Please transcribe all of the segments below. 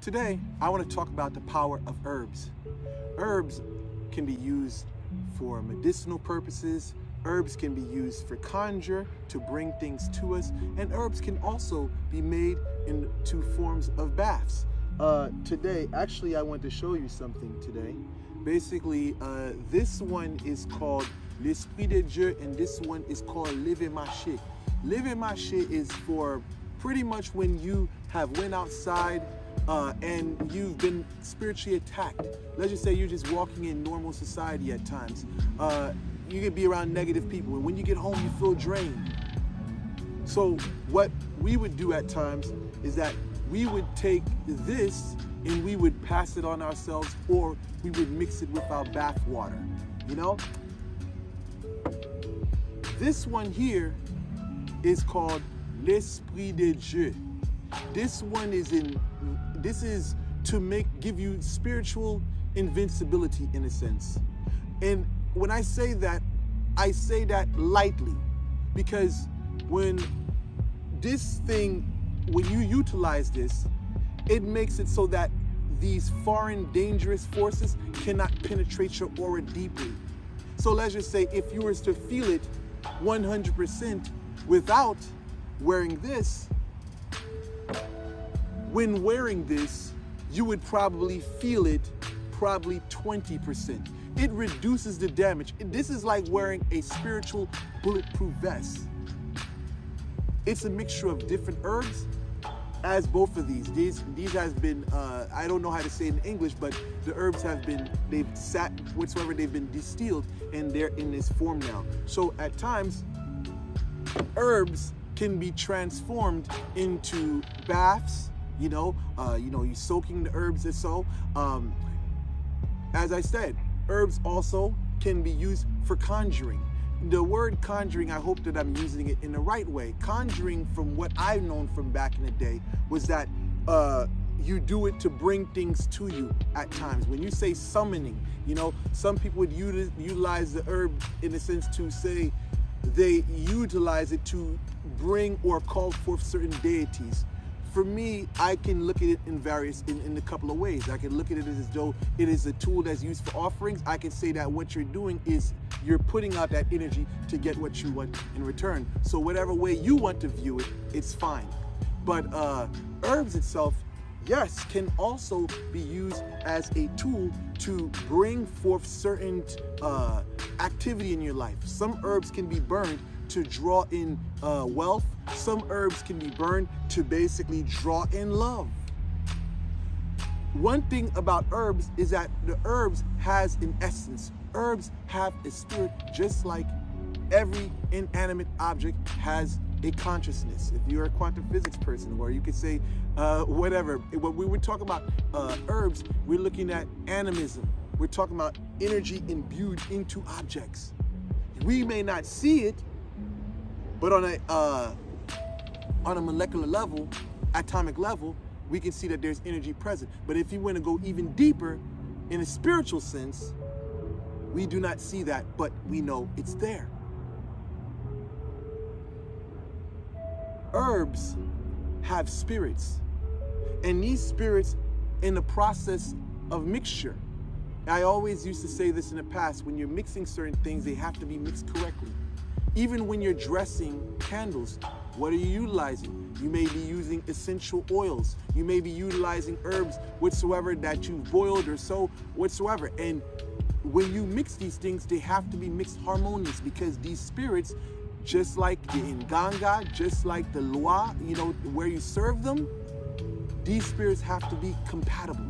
Today, I want to talk about the power of herbs. Herbs can be used for medicinal purposes. Herbs can be used for conjure, to bring things to us. And herbs can also be made into forms of baths. Today, actually, I want to show you something today. Basically, this one is called L'Esprit de Dieu, and this one is called Leve Marché. Leve Marché is for pretty much when you have went outside and you've been spiritually attacked. Let's just say you're just walking in normal society at times. You can be around negative people, and when you get home, you feel drained. So what we would do at times is that we would take this and we would pass it on ourselves, or we would mix it with our bath water, you know? This one here is called L'Esprit de Dieu. This one is to give you spiritual invincibility in a sense. And when I say that lightly, because when you utilize this, it makes it so that these foreign dangerous forces cannot penetrate your aura deeply. So let's just say if you were to feel it 100% without wearing this, when wearing this, you would probably feel it 20%. It reduces the damage. This is like wearing a spiritual bulletproof vest. It's a mixture of different herbs, as both of these. These has been, I don't know how to say it in English, but the herbs have been, they've been distilled, and they're in this form now. So at times, herbs can be transformed into baths, you soaking the herbs or so. As I said, herbs also can be used for conjuring. The word conjuring, I hope that I'm using it in the right way. Conjuring, from what I've known from back in the day, was that you do it to bring things to you at times. When you say summoning, some people would utilize the herb in a sense to say they utilize it to bring or call forth certain deities. For me, I can look at it in a couple of ways. I can look at it as though it is a tool that's used for offerings. I can say that what you're doing is you're putting out that energy to get what you want in return. So whatever way you want to view it, it's fine. But herbs itself, yes, can also be used as a tool to bring forth certain activity in your life. Some herbs can be burned to draw in wealth. Some herbs can be burned to basically draw in love. One thing about herbs is that the herbs has an essence. Herbs have a spirit, just like every inanimate object has a consciousness. If you're a quantum physics person, or you could say whatever. When we would talk about herbs, we're looking at animism. We're talking about energy imbued into objects. We may not see it, but on a molecular level, atomic level, we can see that there's energy present. But if you want to go even deeper, in a spiritual sense, we do not see that, but we know it's there. Herbs have spirits, and these spirits, in the process of mixture, I always used to say this in the past, when you're mixing certain things, they have to be mixed correctly. Even when you're dressing candles, what are you utilizing? You may be using essential oils. You may be utilizing herbs whatsoever that you've boiled or so whatsoever. And when you mix these things, they have to be mixed harmonious, because these spirits, just like the Nganga, just like the Loa, where you serve them, these spirits have to be compatible.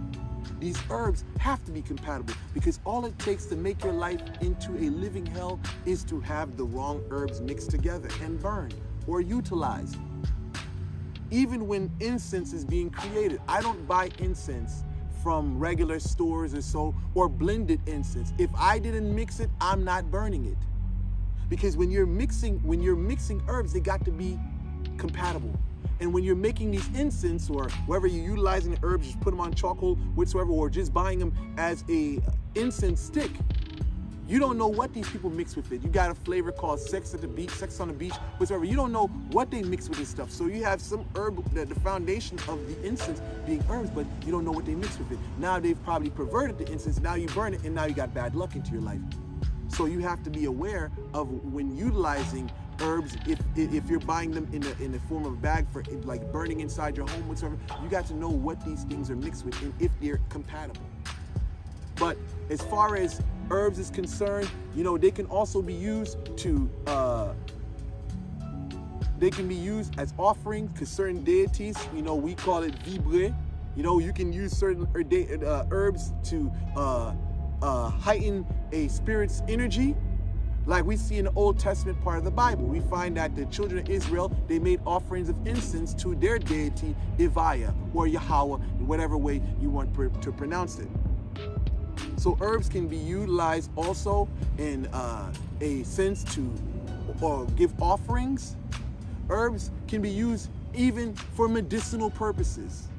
These herbs have to be compatible, because all it takes to make your life into a living hell is to have the wrong herbs mixed together and burned or utilized. Even when incense is being created, I don't buy incense from regular stores or so, or blended incense. If I didn't mix it, I'm not burning it. Because when you're mixing herbs, they got to be compatible. And when you're making these incense, or whether you're utilizing the herbs, just put them on charcoal whatsoever, or just buying them as a incense stick, You don't know what these people mix with it. You got a flavor called sex at the beach, sex on the beach, whatever. You don't know what they mix with this stuff. So you have some herb, the foundation of the incense being herbs, but you don't know what they mix with it. Now they've probably perverted the incense. Now you burn it, and now you got bad luck into your life. So you have to be aware of when utilizing herbs. If you're buying them in the form of a bag for like burning inside your home, whatsoever, you got to know what these things are mixed with and if they're compatible. But as far as herbs is concerned, you know, they can also be used to, they can be used as offerings to certain deities. You know, we call it vibre. You know, you can use certain herbs to heighten a spirit's energy. Like we see in the Old Testament part of the Bible, we find that the children of Israel, they made offerings of incense to their deity, Ivaya, or Yahweh, in whatever way you want to pronounce it. So herbs can be utilized also in a sense to give offerings. Herbs can be used even for medicinal purposes.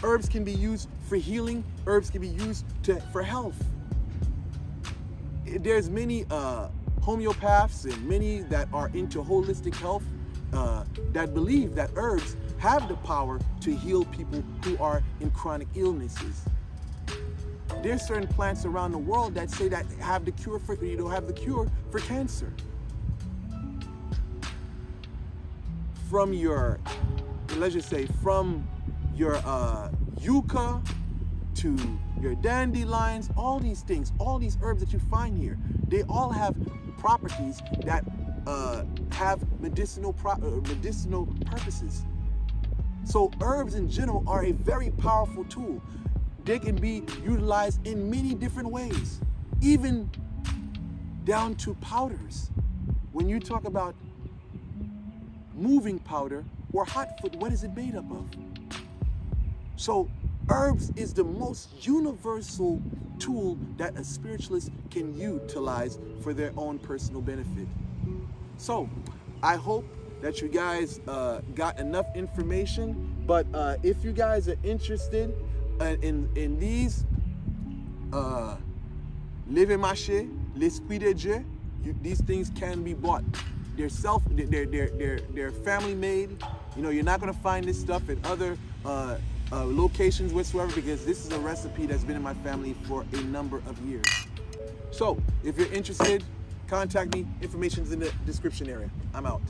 Herbs can be used for healing. Herbs can be used for health. There's many homeopaths and many that are into holistic health that believe that herbs have the power to heal people who are in chronic illnesses. There's certain plants around the world that say that have the cure for, cancer. From your, let's just say, from your yucca to your dandelions, all these things, all these herbs that you find here, they all have properties that have medicinal purposes. So herbs in general are a very powerful tool. They can be utilized in many different ways, even down to powders. When you talk about moving powder or hot foot, what is it made up of? So herbs is the most universal tool that a spiritualist can utilize for their own personal benefit. So I hope that you guys got enough information, but if you guys are interested in these Leve Maché, l'Esprit de Dieu, these things can be bought. They're family made. You know, you're not gonna find this stuff at other locations whatsoever, because this is a recipe that's been in my family for a number of years. So if you're interested, contact me. Information's in the description area. I'm out.